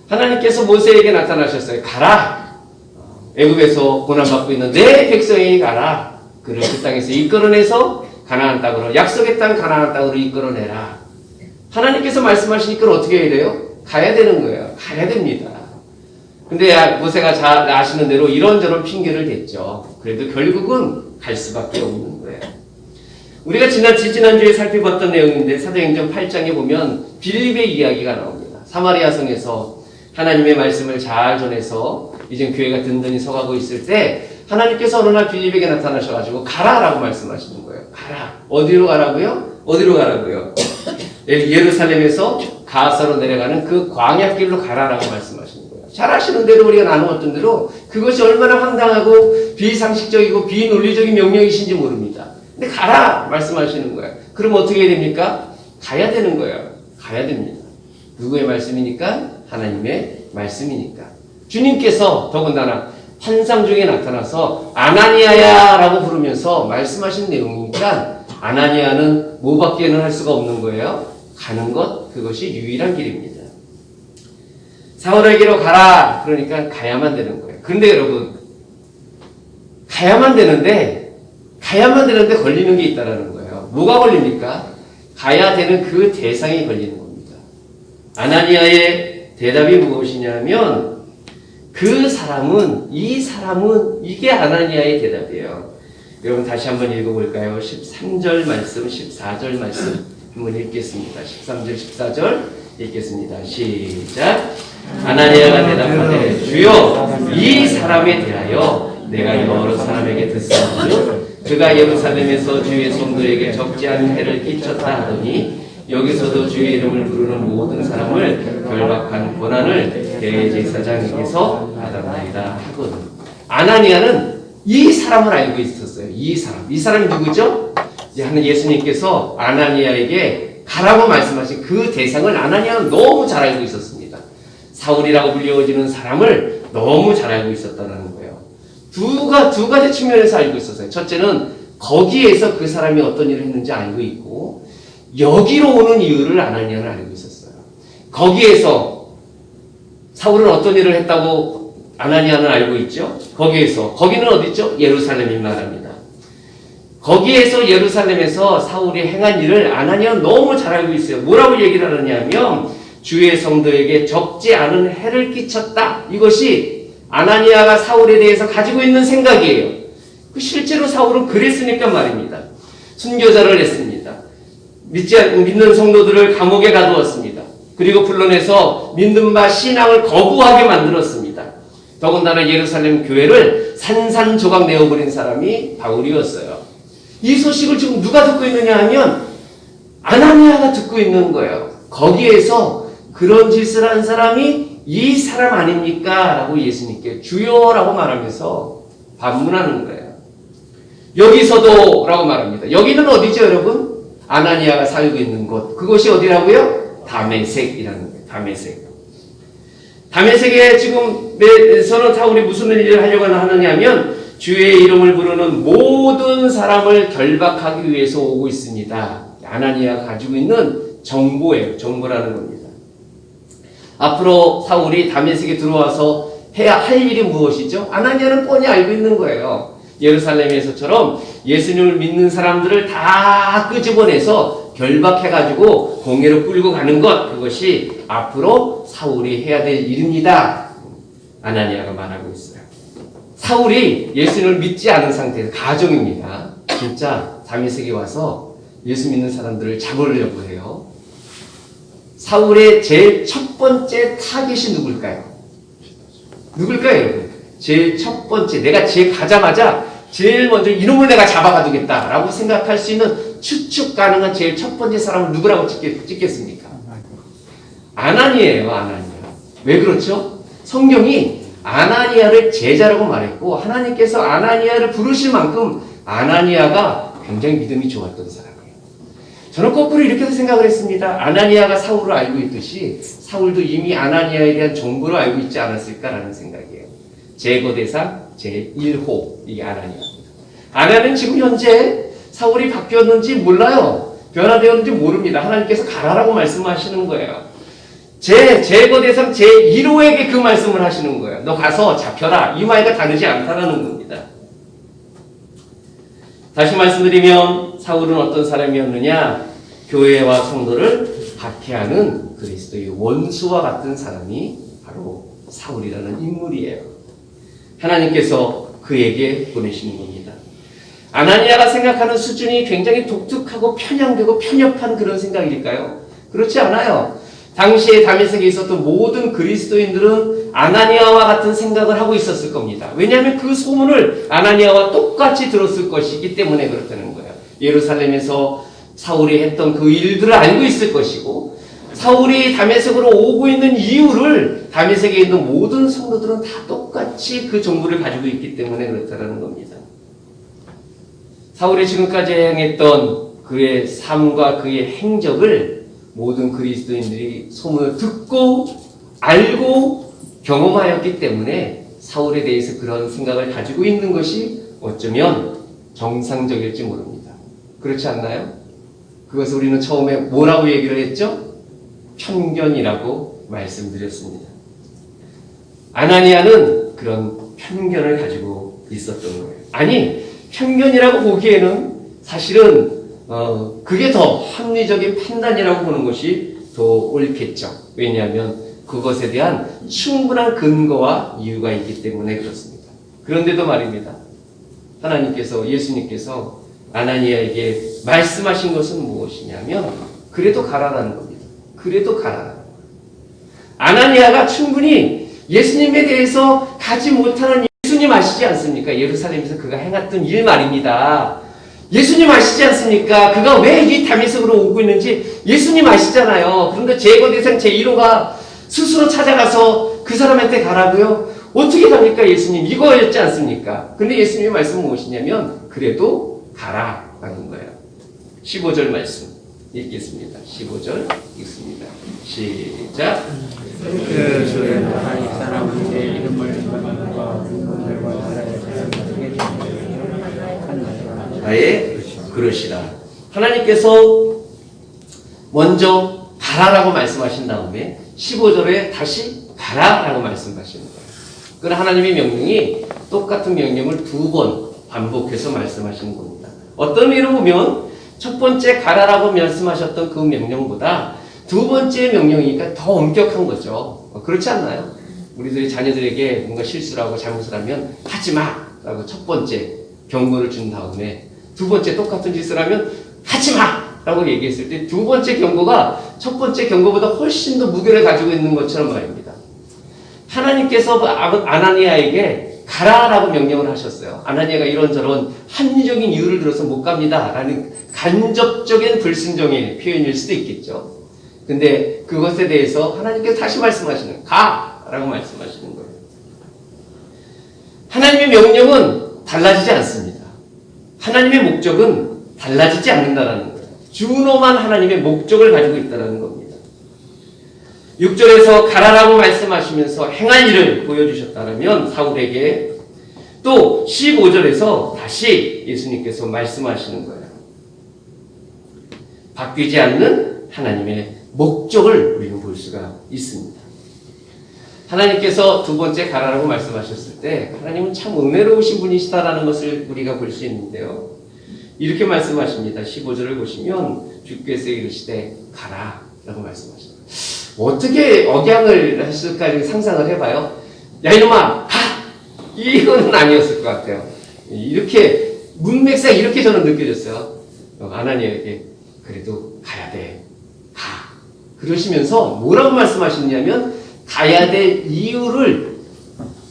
하나님께서 모세에게 나타나셨어요. 가라. 애굽에서 고난받고 있는 내 백성에게 가라. 그를 그 땅에서 이끌어내서 가나안 땅으로, 약속의 땅 가나안 땅으로 이끌어내라. 하나님께서 말씀하시니까 어떻게 해야 돼요? 가야 되는 거예요. 가야 됩니다. 근데 모세가 잘 아시는 대로 이런저런 핑계를 댔죠. 그래도 결국은 갈 수밖에 없는 거예요. 우리가 지난주에 살펴봤던 내용인데 사도행전 8장에 보면 빌립의 이야기가 나옵니다. 사마리아 성에서 하나님의 말씀을 잘 전해서 이제 교회가 든든히 서가고 있을 때 하나님께서 어느 날 빌립에게 나타나셔가지고 가라라고 말씀하시는 거예요. 가라. 어디로 가라고요? 어디로 가라고요? 예루살렘에서 가사로 내려가는 그 광야길로 가라라고 말씀하시는 거예요. 잘 아시는 대로 우리가 나누었던 대로 그것이 얼마나 황당하고 비상식적이고 비논리적인 명령이신지 모릅니다. 근데 가라 말씀하시는 거예요. 그럼 어떻게 해야 됩니까? 가야 되는 거예요. 가야 됩니다. 누구의 말씀이니까? 하나님의 말씀이니까. 주님께서 더군다나 환상 중에 나타나서 아나니아야 라고 부르면서 말씀하신 내용이니까 아나니아는 뭐밖에는 할 수가 없는 거예요. 가는 것, 그것이 유일한 길입니다. 사울에게로 가라. 그러니까 가야만 되는 거예요. 그런데 여러분, 가야만 되는데 걸리는 게 있다는 거예요. 뭐가 걸립니까? 가야 되는 그 대상이 걸리는 겁니다. 아나니아의 대답이 무엇이냐면 이게 아나니아의 대답이에요. 여러분 다시 한번 읽어볼까요? 13절 말씀, 14절 말씀 한번 읽겠습니다. 13절, 14절 읽겠습니다. 시작. 아나니아가 대답하되 주여 이 사람에 대하여 내가 여러 사람에게 듣사오니 그가 예루살렘에서 주의 성도에게 적지 않은 해를 끼쳤다 하더니 여기서도 주의 이름을 부르는 모든 사람을 결박한 권한을 대제사장에게서 받았나이다 하거든. 아나니아는 이 사람을 알고 있었어요. 이 사람이 누구죠? 예수님께서 아나니아에게 가라고 말씀하신 그 대상을 아나니아는 너무 잘 알고 있었습니다. 사울이라고 불리워지는 사람을 너무 잘 알고 있었다는 거예요. 두 가지 측면에서 알고 있었어요. 첫째는 거기에서 그 사람이 어떤 일을 했는지 알고 있고 여기로 오는 이유를 아나니아는 알고 있었어요. 거기에서 사울은 어떤 일을 했다고 아나니아는 알고 있죠. 거기는 어디죠? 예루살렘인 말합니다. 거기에서 예루살렘에서 사울이 행한 일을 아나니아는 너무 잘 알고 있어요. 뭐라고 얘기를 하느냐면 주의 성도에게 적지 않은 해를 끼쳤다. 이것이 아나니아가 사울에 대해서 가지고 있는 생각이에요. 실제로 사울은 그랬으니까 말입니다. 순교자를 했습니다. 믿는 성도들을 감옥에 가두었습니다. 그리고 불러내서 믿는 바 신앙을 거부하게 만들었습니다. 더군다나 예루살렘 교회를 산산조각 내어버린 사람이 바울이었어요. 이 소식을 지금 누가 듣고 있느냐 하면 아나니아가 듣고 있는 거예요. 거기에서 그런 짓을 한 사람이 이 사람 아닙니까? 라고 예수님께 주여라고 말하면서 반문하는 거예요. 여기서도 라고 말합니다. 여기는 어디죠 여러분? 아나니아가 살고 있는 곳. 그곳이 어디라고요? 다메섹이라는 거예요. 다메섹에 지금에서는 사울이 무슨 일을 하려고 하느냐면 주의 이름을 부르는 모든 사람을 결박하기 위해서 오고 있습니다. 아나니아가 가지고 있는 정보예요. 정보라는 겁니다. 앞으로 사울이 다메섹에 들어와서 해야 할 일이 무엇이죠? 아나니아는 뻔히 알고 있는 거예요. 예루살렘에서처럼 예수님을 믿는 사람들을 다 끄집어내서 결박해가지고 공회로 끌고 가는 것, 그것이 앞으로 사울이 해야 될 일입니다. 아나니아가 말하고 있어요. 사울이 예수님을 믿지 않은 상태에서 가정입니다. 진짜 다메섹에 와서 예수 믿는 사람들을 잡으려고 해요. 사울의 제일 첫 번째 타겟이 누굴까요? 여러분? 제일 첫 번째, 내가 가자마자 제일 먼저 이놈을 내가 잡아가두겠다라고 생각할 수 있는 추측 가능한 제일 첫 번째 사람을 누구라고 찍겠습니까? 아나니아예요, 아나니아. 왜 그렇죠? 성경이 아나니아를 제자라고 말했고 하나님께서 아나니아를 부르실 만큼 아나니아가 굉장히 믿음이 좋았던 사람이에요. 저는 거꾸로 이렇게 생각을 했습니다. 아나니아가 사울을 알고 있듯이 사울도 이미 아나니아에 대한 정보를 알고 있지 않았을까라는 생각이에요. 제거 대상 제1호 이게 아나니아입니다. 아나는 지금 현재 사울이 바뀌었는지 몰라요. 변화되었는지 모릅니다. 하나님께서 가라라고 말씀하시는 거예요. 제거 대상 제1호에게 그 말씀을 하시는 거예요. 너 가서 잡혀라. 이 말과 다르지 않다라는 겁니다. 다시 말씀드리면 사울은 어떤 사람이었느냐? 교회와 성도를 박해하는 그리스도의 원수와 같은 사람이 바로 사울이라는 인물이에요. 하나님께서 그에게 보내시는 겁니다. 아나니아가 생각하는 수준이 굉장히 독특하고 편향되고 편협한 그런 생각일까요? 그렇지 않아요. 당시에 다메섹에 있었던 모든 그리스도인들은 아나니아와 같은 생각을 하고 있었을 겁니다. 왜냐하면 그 소문을 아나니아와 똑같이 들었을 것이기 때문에 그렇다는 거예요. 예루살렘에서 사울이 했던 그 일들을 알고 있을 것이고, 사울이 다메섹으로 오고 있는 이유를 다메섹에 있는 모든 성도들은 다 똑같이 그 정보를 가지고 있기 때문에 그렇다는 겁니다. 사울이 지금까지 행했던 그의 삶과 그의 행적을 모든 그리스도인들이 소문을 듣고 알고 경험하였기 때문에 사울에 대해서 그런 생각을 가지고 있는 것이 어쩌면 정상적일지 모릅니다. 그렇지 않나요? 그것을 우리는 처음에 뭐라고 얘기를 했죠? 편견이라고 말씀드렸습니다. 아나니아는 그런 편견을 가지고 있었던 거예요. 아니, 편견이라고 보기에는 사실은 그게 더 합리적인 판단이라고 보는 것이 더 옳겠죠. 왜냐하면 그것에 대한 충분한 근거와 이유가 있기 때문에 그렇습니다. 그런데도 말입니다. 하나님께서, 예수님께서 아나니아에게 말씀하신 것은 무엇이냐면 그래도 가라라는 겁니다. 그래도 가라. 아나니아가 충분히 예수님에 대해서 가지 못하는, 예수님 아시지 않습니까? 예루살렘에서 그가 행했던 일 말입니다. 예수님 아시지 않습니까? 그가 왜 이 다메섹으로 오고 있는지 예수님 아시잖아요. 그런데 제거 대상 제1호가 스스로 찾아가서 그 사람한테 가라고요? 어떻게 갑니까, 예수님? 이거였지 않습니까? 근데 예수님의 말씀은 무엇이냐면 그래도 가라라는 거예요. 15절 말씀 읽겠습니다. 15절 읽습니다. 시작. 그 주에 나의 사람은 내 이름을 인정하고 눈물과 나라의 사람에게 나의 그릇이라. 하나님께서 먼저 가라라고 말씀하신 다음에 15절에 다시 가라라고 말씀하시는 거예요. 그러나 하나님의 명령이 똑같은 명령을 2번 반복해서 말씀하시는 겁니다. 어떤 의미로 보면 첫 번째 가라라고 말씀하셨던 그 명령보다 두 번째 명령이니까 더 엄격한 거죠. 그렇지 않나요? 우리들이 자녀들에게 뭔가 실수를 하고 잘못을 하면 하지 마! 라고 첫 번째 경고를 준 다음에 두 번째 똑같은 짓을 하면 하지 마! 라고 얘기했을 때 두 번째 경고가 첫 번째 경고보다 훨씬 더 무게를 가지고 있는 것처럼 말입니다. 하나님께서 아나니아에게 가라라고 명령을 하셨어요. 아나니아가 이런저런 합리적인 이유를 들어서 못 갑니다 라는 간접적인 불순종의 표현일 수도 있겠죠. 근데 그것에 대해서 하나님께서 다시 말씀하시는, 가라고 말씀하시는 거예요. 하나님의 명령은 달라지지 않습니다. 하나님의 목적은 달라지지 않는다는 거예요. 준엄한 하나님의 목적을 가지고 있다는 겁니다. 6절에서 가라라고 말씀하시면서 행할 일을 보여주셨다면 사울에게, 또 15절에서 다시 예수님께서 말씀하시는 거예요. 바뀌지 않는 하나님의 목적을 우리는 볼 수가 있습니다. 하나님께서 두 번째 가라라고 말씀하셨을 때 하나님은 참 은혜로우신 분이시다라는 것을 우리가 볼 수 있는데요. 이렇게 말씀하십니다. 15절을 보시면 주께서 이르시되 가라 라고 말씀하십니다. 어떻게 억양을 했을까 상상을 해봐요. 야 이놈아 가! 이건 아니었을 것 같아요. 이렇게 문맥상 이렇게 저는 느껴졌어요. 아나니아에게 그래도 가야 돼. 가. 그러시면서 뭐라고 말씀하시냐면 가야 될 이유를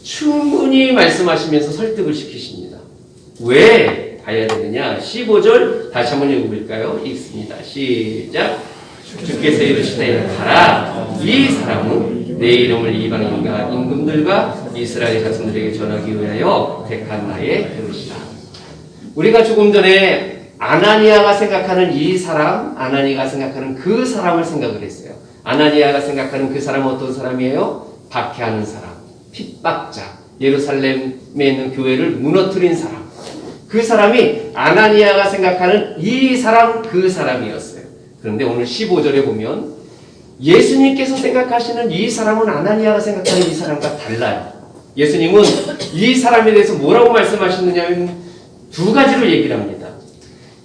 충분히 말씀하시면서 설득을 시키십니다. 왜 가야 되느냐? 15절 다시 한번 읽어볼까요? 읽습니다. 시작. 주께서 이르시되 가라. 이 사람은 내 이름을 이방인과 임금들과 이스라엘 자손들에게 전하기 위하여 택한 나의 그릇이다. 우리가 조금 전에 아나니아가 생각하는 이 사람, 아나니아가 생각하는 그 사람을 생각을 했어요. 아나니아가 생각하는 그 사람은 어떤 사람이에요? 박해하는 사람, 핍박자, 예루살렘에 있는 교회를 무너뜨린 사람. 그 사람이 아나니아가 생각하는 이 사람, 그 사람이었어요. 그런데 오늘 15절에 보면 예수님께서 생각하시는 이 사람은 아나니아가 생각하는 이 사람과 달라요. 예수님은 이 사람에 대해서 뭐라고 말씀하시느냐면 두 가지로 얘기를 합니다.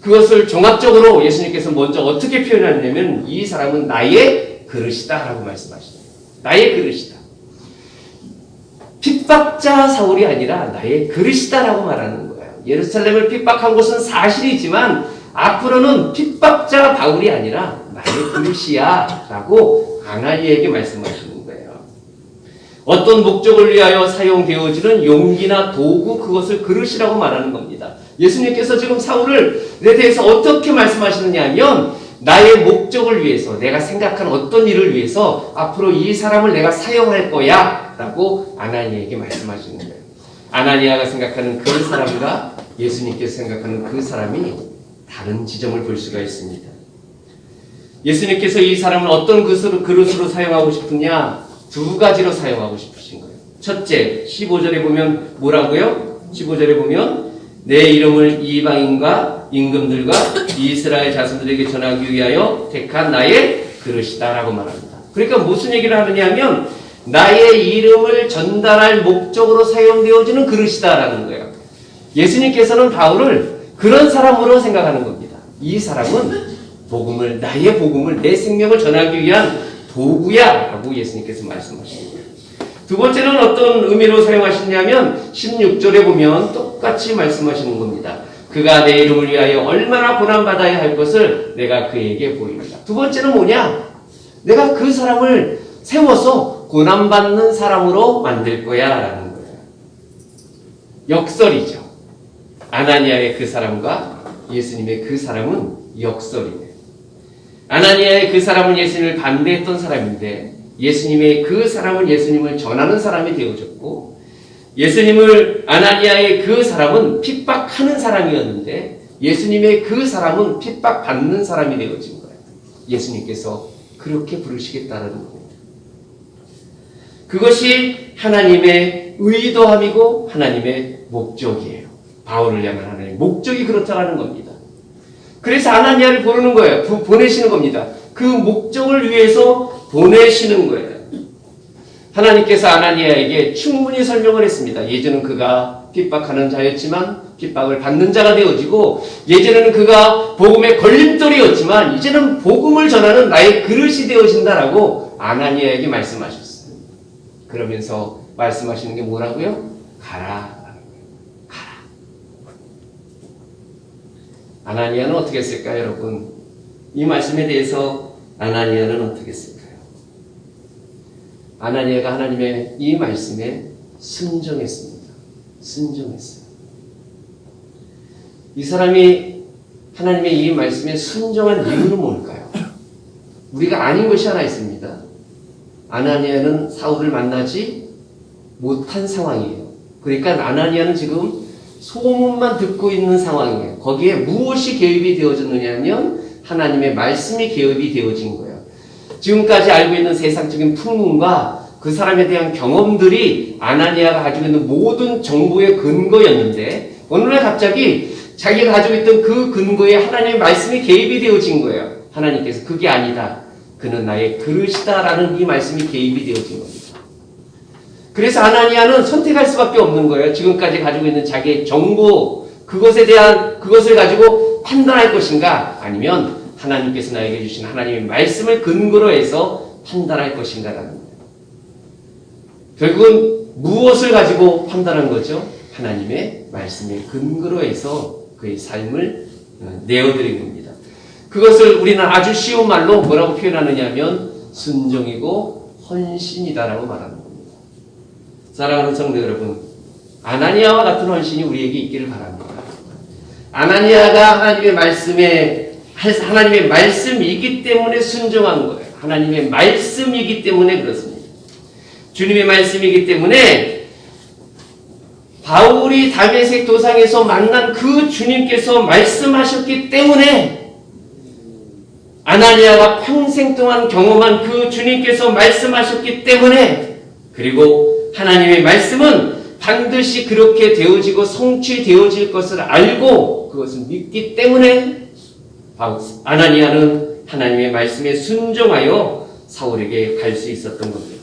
그것을 종합적으로 예수님께서 먼저 어떻게 표현하냐면 이 사람은 나의 그릇이다 라고 말씀하시죠. 나의 그릇이다. 핍박자 사울이 아니라 나의 그릇이다 라고 말하는 거예요. 예루살렘을 핍박한 것은 사실이지만 앞으로는 핍박자 바울이 아니라 나의 그릇이야 라고 아나니아에게 말씀하시는 거예요. 어떤 목적을 위하여 사용되어지는 용기나 도구, 그것을 그릇이라고 말하는 겁니다. 예수님께서 지금 사울에 대해서 어떻게 말씀하시느냐 하면 나의 목적을 위해서, 내가 생각한 어떤 일을 위해서 앞으로 이 사람을 내가 사용할 거야 라고 아나니아에게 말씀하시는 거예요. 아나니아가 생각하는 그 사람과 예수님께서 생각하는 그 사람이 다른 지점을 볼 수가 있습니다. 예수님께서 이 사람을 어떤 그릇으로 사용하고 싶으냐? 두 가지로 사용하고 싶으신 거예요. 첫째, 15절에 보면 뭐라고요? 15절에 보면 내 이름을 이방인과 임금들과 이스라엘 자손들에게 전하기 위하여 택한 나의 그릇이다 라고 말합니다. 그러니까 무슨 얘기를 하느냐 하면 나의 이름을 전달할 목적으로 사용되어지는 그릇이다 라는 거예요. 예수님께서는 바울을 그런 사람으로 생각하는 겁니다. 이 사람은 나의 복음을, 내 생명을 전하기 위한 도구야 라고 예수님께서 말씀하십니다. 두 번째는 어떤 의미로 사용하시냐면 16절에 보면 똑같이 말씀하시는 겁니다. 그가 내 이름을 위하여 얼마나 고난받아야 할 것을 내가 그에게 보입니다. 두 번째는 뭐냐? 내가 그 사람을 세워서 고난받는 사람으로 만들 거야 라는 거예요. 역설이죠. 아나니아의 그 사람과 예수님의 그 사람은 역설이에요. 아나니아의 그 사람은 예수님을 반대했던 사람인데 예수님의 그 사람은 예수님을 전하는 사람이 되어졌고 아나니아의 그 사람은 핍박하는 사람이었는데 예수님의 그 사람은 핍박받는 사람이 되어진 거예요. 예수님께서 그렇게 부르시겠다는 겁니다. 그것이 하나님의 의도함이고 하나님의 목적이에요. 바울을 향한 하나님의 목적이 그렇다는 겁니다. 그래서 아나니아를 부르는 거예요. 보내시는 겁니다. 그 목적을 위해서 보내시는 거예요. 하나님께서 아나니아에게 충분히 설명을 했습니다. 예전은 그가 핍박하는 자였지만 핍박을 받는 자가 되어지고 예전에는 그가 복음의 걸림돌이었지만 이제는 복음을 전하는 나의 그릇이 되어진다라고 아나니아에게 말씀하셨어요. 그러면서 말씀하시는 게 뭐라고요? 가라. 가라. 아나니아는 어떻게 했을까요, 여러분? 이 말씀에 대해서 아나니아는 어떻게 했을까요? 아나니아가 하나님의 이 말씀에 순종했습니다. 순종했어요. 이 사람이 하나님의 이 말씀에 순종한 이유는 뭘까요? 우리가 아닌 것이 하나 있습니다. 아나니아는 사울을 만나지 못한 상황이에요. 그러니까 아나니아는 지금 소문만 듣고 있는 상황이에요. 거기에 무엇이 개입이 되어졌느냐 하면 하나님의 말씀이 개입이 되어진 거예요. 지금까지 알고 있는 세상적인 풍문과 그 사람에 대한 경험들이 아나니아가 가지고 있는 모든 정보의 근거였는데 어느 날 갑자기 자기가 가지고 있던 그 근거에 하나님의 말씀이 개입이 되어진 거예요. 하나님께서 그게 아니다. 그는 나의 그릇이다 라는 이 말씀이 개입이 되어진 겁니다. 그래서 아나니아는 선택할 수밖에 없는 거예요. 지금까지 가지고 있는 자기의 정보, 그것을 가지고 판단할 것인가 아니면 하나님께서 나에게 주신 하나님의 말씀을 근거로 해서 판단할 것인가라는 거예요. 결국은 무엇을 가지고 판단한 거죠? 하나님의 말씀의 근거로 해서 그의 삶을 내어드린 겁니다. 그것을 우리는 아주 쉬운 말로 뭐라고 표현하느냐 하면 순종이고 헌신이다라고 말하는 겁니다. 사랑하는 성도 여러분, 아나니아와 같은 헌신이 우리에게 있기를 바랍니다. 아나니아가 하나님의 말씀이기 때문에 순종한 거예요. 하나님의 말씀이기 때문에 그렇습니다. 주님의 말씀이기 때문에 바울이 다메섹 도상에서 만난 그 주님께서 말씀하셨기 때문에 아나니아가 평생 동안 경험한 그 주님께서 말씀하셨기 때문에 그리고 하나님의 말씀은 반드시 그렇게 되어지고 성취되어질 것을 알고 그것을 믿기 때문에 아나니아는 하나님의 말씀에 순종하여 사울에게 갈 수 있었던 겁니다.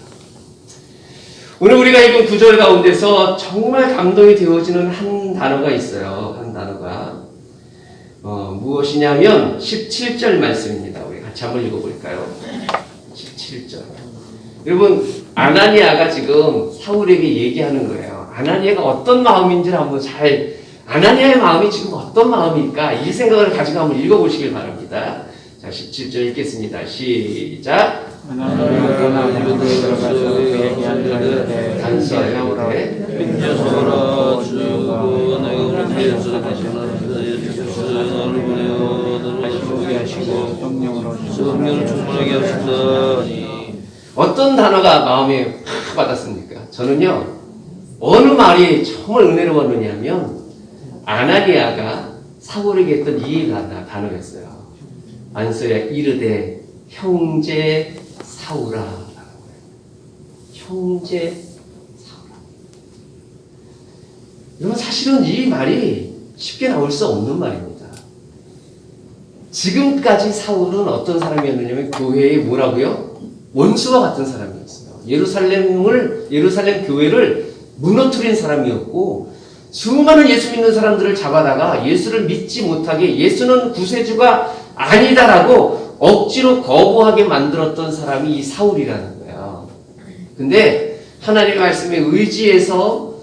오늘 우리가 읽은 구절 가운데서 정말 감동이 되어지는 한 단어가 있어요. 한 단어가 무엇이냐면 17절 말씀입니다. 우리 같이 한번 읽어볼까요? 17절. 여러분, 아나니아가 지금 사울에게 얘기하는 거예요. 아나니아가 어떤 마음인지를 한번 아나니아의 마음이 지금 어떤 마음일까? 이 생각을 가지고 한번 읽어보시길 바랍니다. 자, 17절 읽겠습니다. 시작. 하나님이 떠나 유대에 들어가서 그에게 안수하되 안수하되 빈자서라 주고 내가 우리 대해서 다시 오게 하시고 성령으로 성령을 충만하게 하신다니. 어떤 단어가 마음에 확 받았습니까? 저는요, 어느 말이 정말 은혜로웠느냐 하면 아나니아가 사울에게 했던 이 단어였어요. 안수야 이르되 형제 사울아 라는 거예요. 형제 사울아. 여러분, 사실은 이 말이 쉽게 나올 수 없는 말입니다. 지금까지 사울은 어떤 사람이었느냐면 교회의 뭐라고요? 원수와 같은 사람이었어요. 예루살렘 교회를 무너뜨린 사람이었고, 수많은 예수 믿는 사람들을 잡아다가 예수를 믿지 못하게 예수는 구세주가 아니다라고 억지로 거부하게 만들었던 사람이 이 사울이라는 거야. 근데 하나님의 말씀에 의지해서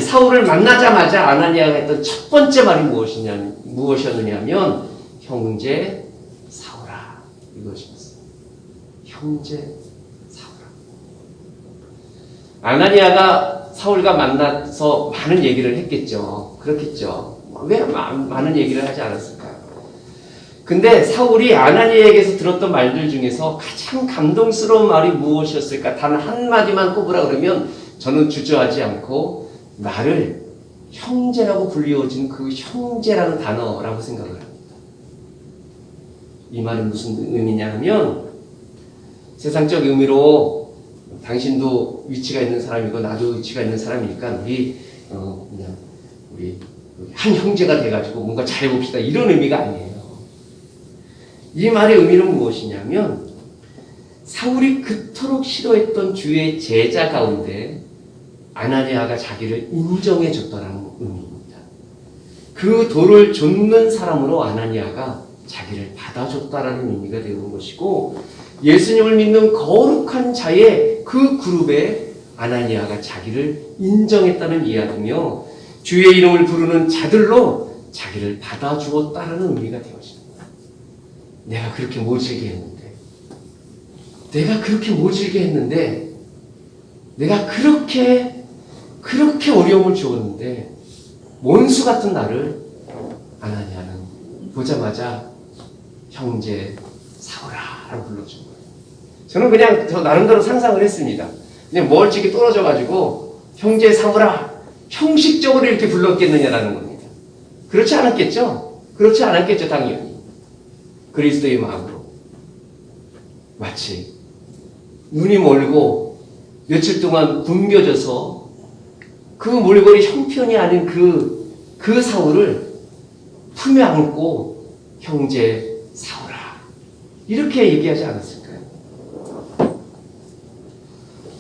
사울을 만나자마자 아나니아가 했던 첫 번째 말이 무엇이었느냐면 형제 사울아, 이것이었어요. 형제 사울아. 아나니아가 사울과 만나서 많은 얘기를 했겠죠. 그렇겠죠. 왜 많은 얘기를 하지 않았을까요? 근데 사울이 아나니아에게서 들었던 말들 중에서 가장 감동스러운 말이 무엇이었을까? 단 한마디만 꼽으라 그러면 저는 주저하지 않고 나를 형제라고 불리워진 그 형제라는 단어라고 생각을 합니다. 이 말은 무슨 의미냐 하면 세상적 의미로 당신도 위치가 있는 사람이고 나도 위치가 있는 사람이니까 우리 한 형제가 돼가지고 뭔가 잘해봅시다, 이런 의미가 아니에요. 이 말의 의미는 무엇이냐면 사울이 그토록 싫어했던 주의 제자 가운데 아나니아가 자기를 인정해줬다는 의미입니다. 그 돌을 줍는 사람으로 아나니아가 자기를 받아줬다라는 의미가 되는 것이고, 예수님을 믿는 거룩한 자의 그 그룹에 아나니아가 자기를 인정했다는 이야기며 주의 이름을 부르는 자들로 자기를 받아주었다는 의미가 되어집니다. 내가 그렇게 모질게 했는데 내가 그렇게 어려움을 주었는데 원수 같은 나를 아나니아는 보자마자 형제 사울아라고 불러준 거예요. 저는 그냥 저 나름대로 상상을 했습니다. 그냥 멀찍이 떨어져가지고 형제 사울아, 형식적으로 이렇게 불렀겠느냐라는 겁니다. 그렇지 않았겠죠? 당연히. 그리스도의 마음으로. 마치 눈이 멀고 며칠 동안 굶겨져서 그 몰골이 형편이 아닌 그 사울을 품에 안고 형제 사울아, 이렇게 얘기하지 않았을까요?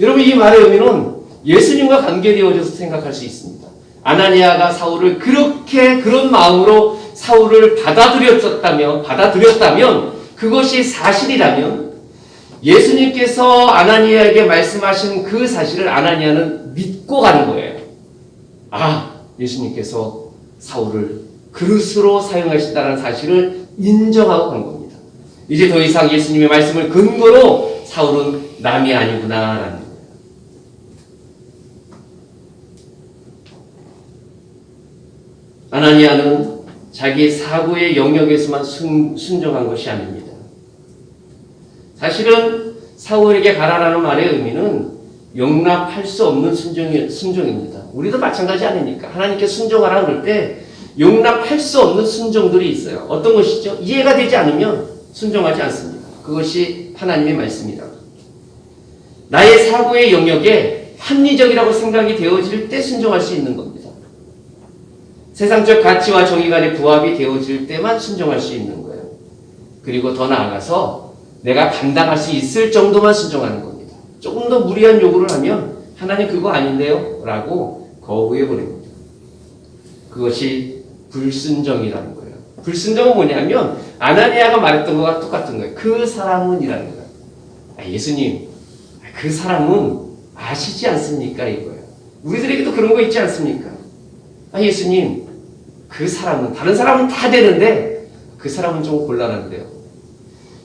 여러분, 이 말의 의미는 예수님과 관계되어져서 생각할 수 있습니다. 아나니아가 사울을 그런 마음으로 사울을 받아들였다면 그것이 사실이라면 예수님께서 아나니아에게 말씀하신 그 사실을 아나니아는 믿고 가는 거예요. 예수님께서 사울을 그릇으로 사용하신다는 사실을 인정하고 간 겁니다. 이제 더 이상 예수님의 말씀을 근거로 사울은 남이 아니구나라는 거예요. 아나니아는 자기 사고의 영역에서만 순종한 것이 아닙니다. 사실은 사울에게 가라라는 말의 의미는 용납할 수 없는 순종입니다. 우리도 마찬가지 아닙니까? 하나님께 순종하라 그럴 때 용납할 수 없는 순종들이 있어요. 어떤 것이죠? 이해가 되지 않으면 순종하지 않습니다. 그것이 하나님의 말씀이다. 나의 사고의 영역에 합리적이라고 생각이 되어질 때 순종할 수 있는 겁니다. 세상적 가치와 정의 간의 부합이 되어질 때만 순종할 수 있는 거예요. 그리고 더 나아가서 내가 감당할 수 있을 정도만 순종하는 겁니다. 조금 더 무리한 요구를 하면 하나님 그거 아닌데요? 라고 거부해버립니다. 그것이 불순종이라는 거예요. 불순종은 뭐냐면 아나니아가 말했던 것과 똑같은 거예요. 그 사람은 이라는 거예요. 예수님, 그 사람은 아시지 않습니까? 이거예요. 우리들에게도 그런 거 있지 않습니까? 예수님, 그 사람은, 다른 사람은 다 되는데 그 사람은 좀 곤란한데요.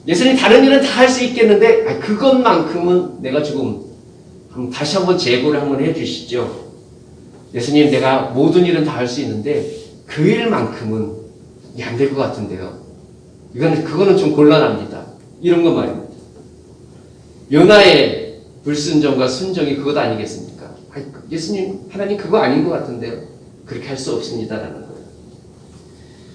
예수님 다른 일은 다 할 수 있겠는데 그것만큼은 내가 조금 다시 한번 재고를 한번 해주시죠. 예수님, 내가 모든 일은 다 할 수 있는데 그 일만큼은 안 될 것 같은데요. 그거는 좀 곤란합니다. 이런 거 말입니다. 요나의 불순종과 순종이 그것 아니겠습니까? 예수님, 하나님 그거 아닌 것 같은데요. 그렇게 할 수 없습니다라는 거예요.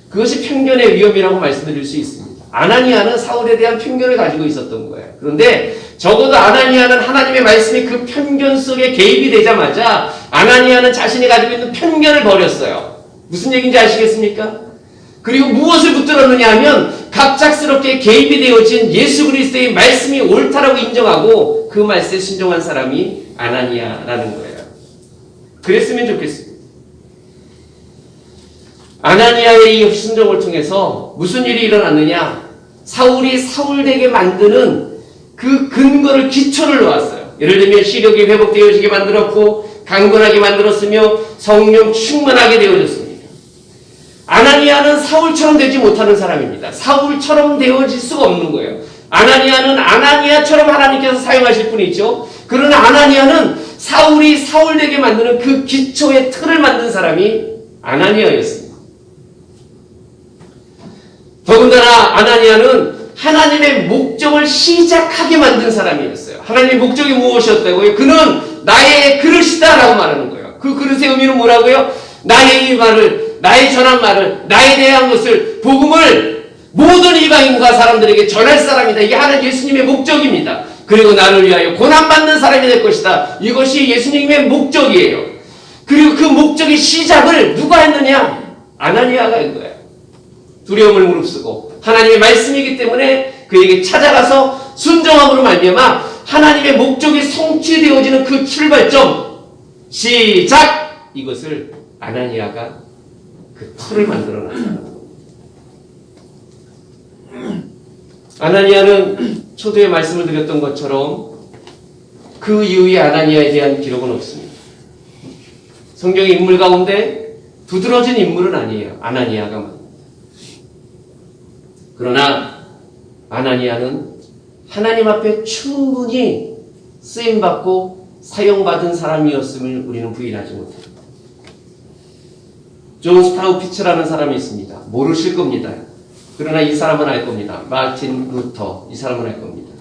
그것이 편견의 위험이라고 말씀드릴 수 있습니다. 아나니아는 사울에 대한 편견을 가지고 있었던 거예요. 그런데 적어도 아나니아는 하나님의 말씀이 그 편견 속에 개입이 되자마자 아나니아는 자신이 가지고 있는 편견을 버렸어요. 무슨 얘기인지 아시겠습니까? 그리고 무엇을 붙들었느냐 하면 갑작스럽게 개입이 되어진 예수 그리스도의 말씀이 옳다라고 인정하고 그 말씀에 순종한 사람이 아나니아라는 거예요. 그랬으면 좋겠습니다. 아나니아의 이 순종을 통해서 무슨 일이 일어났느냐? 사울이 사울되게 만드는 그 근거를, 기초를 놓았어요. 예를 들면 시력이 회복되어지게 만들었고 강건하게 만들었으며 성령 충만하게 되어졌습니다. 아나니아는 사울처럼 되지 못하는 사람입니다. 사울처럼 되어질 수가 없는 거예요. 아나니아는 아나니아처럼 하나님께서 사용하실 분이죠. 그러나 아나니아는 사울이 사울되게 만드는 그 기초의 틀을 만든 사람이 아나니아였습니다. 더군다나 아나니아는 하나님의 목적을 시작하게 만든 사람이었어요. 하나님의 목적이 무엇이었다고요? 그는 나의 그릇이다 라고 말하는 거예요. 그 그릇의 의미는 뭐라고요? 나의 이 말을, 나의 전한 말을, 나에 대한 것을, 복음을 모든 이방인과 사람들에게 전할 사람이다. 이게 하나님 예수님의 목적입니다. 그리고 나를 위하여 고난받는 사람이 될 것이다. 이것이 예수님의 목적이에요. 그리고 그 목적의 시작을 누가 했느냐? 아나니아가 한 거예요. 두려움을 무릅쓰고 하나님의 말씀이기 때문에 그에게 찾아가서 순종함으로 말미암아 하나님의 목적이 성취되어지는 그 출발점, 시작! 이것을 아나니아가 그 틀을 만들어놨다. 아나니아는 초두에 말씀을 드렸던 것처럼 그 이후에 아나니아에 대한 기록은 없습니다. 성경의 인물 가운데 두드러진 인물은 아니에요. 아나니아가. 그러나 아나니아는 하나님 앞에 충분히 쓰임받고 사용받은 사람이었음을 우리는 부인하지 못합니다. 존 스타우피츠라는 사람이 있습니다. 모르실 겁니다. 그러나 이 사람은 알 겁니다. 마틴 루터, 이 사람은 알 겁니다.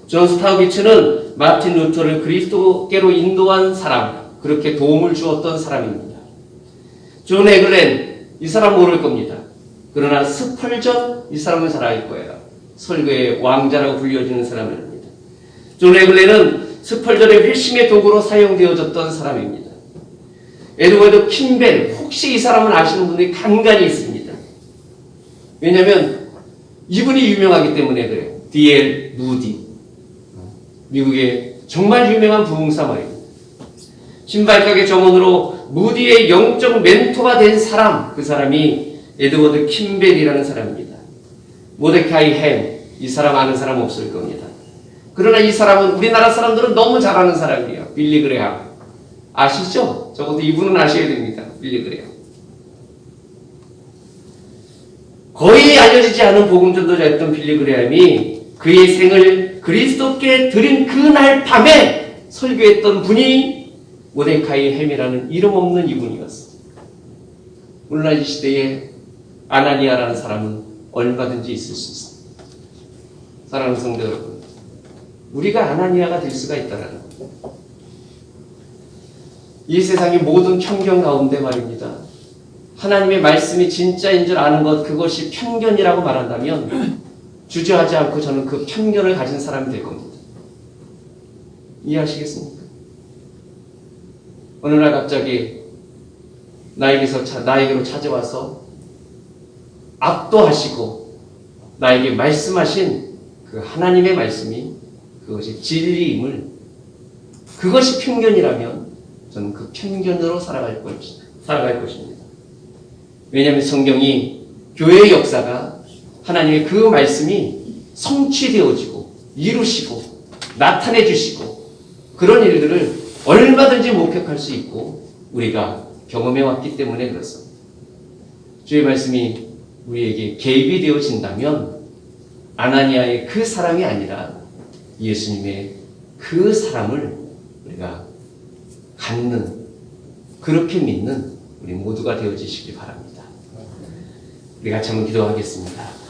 존 스타우피츠는 마틴 루터를 그리스도께로 인도한 사람, 그렇게 도움을 주었던 사람입니다. 존 에글렌, 이 사람 모를 겁니다. 그러나 스펄전, 이 사람은 잘 알 거예요. 설교의 왕자라고 불려지는 사람입니다. 존 에글렌은 스펄전의 회심의 도구로 사용되어졌던 사람입니다. 에드워드 킴벨, 혹시 이 사람은 아시는 분들이 간간히 있습니다. 왜냐하면 이분이 유명하기 때문에 그래요. D.L. 무디, 미국의 정말 유명한 부흥사 말입니다. 신발가게 점원으로 무디의 영적 멘토가 된 사람, 그 사람이 에드워드 킴벨이라는 사람입니다. 모데카이 햄, 이 사람 아는 사람 없을 겁니다. 그러나 이 사람은 우리나라 사람들은 너무 잘 아는 사람이에요. 빌리 그레함. 아시죠? 적어도 이분은 아셔야 됩니다. 빌리 그레함. 거의 알려지지 않은 복음 전도자였던 빌리 그레함이 그의 생을 그리스도께 드린 그날 밤에 설교했던 분이 모데카이 햄이라는 이름 없는 이분이었어요. 오늘날 이 시대에 아나니아라는 사람은 얼마든지 있을 수 있습니다. 사랑하는 성도 여러분, 우리가 아나니아가 될 수가 있다는 거예요. 이 세상의 모든 편견 가운데 말입니다. 하나님의 말씀이 진짜인 줄 아는 것, 그것이 편견이라고 말한다면 주저하지 않고 저는 그 편견을 가진 사람이 될 겁니다. 이해하시겠습니까? 어느 날 갑자기 나에게로 찾아와서 압도하시고 나에게 말씀하신 그 하나님의 말씀이 그것이 진리임을, 그것이 편견이라면 저는 그 편견으로 살아갈 것입니다. 왜냐하면 성경이, 교회의 역사가 하나님의 그 말씀이 성취되어지고 이루시고 나타내 주시고 그런 일들을 얼마든지 목격할 수 있고 우리가 경험해 왔기 때문에 그렇습니다. 주의 말씀이 우리에게 개입이 되어진다면 아나니아의 그 사람이 아니라 예수님의 그 사람을 우리가 갖는, 그렇게 믿는 우리 모두가 되어지시기 바랍니다. 우리 같이 한번 기도하겠습니다.